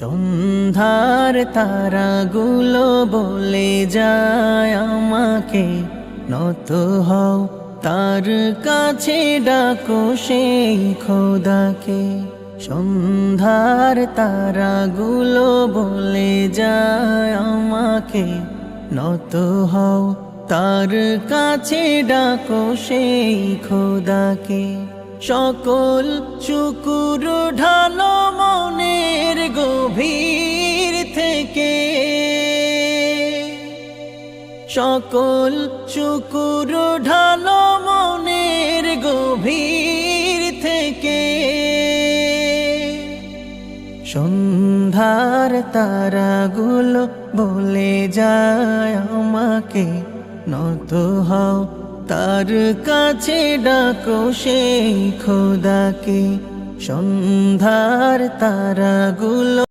সন্ধ্যার তারাগুলো বলে যায় আমাকে, নত হও তার কাছে, ডাকো সেই খোদাকে। সন্ধ্যার তারাগুলো বলে যায় আমাকে, নত হও তার কাছে, ডাকো সেই খোদাকে। সকল শুকুর ঢালো মনের গভীর থেকে, সকল শুকুর ঢালো মনের গভীর থেকে। সন্ধ্যার তারাগুলো বলে যায় আমাকে, নত হও তার কাছে, ডাকো সেই খোদাকে। সন্ধ্যার তারাগুলো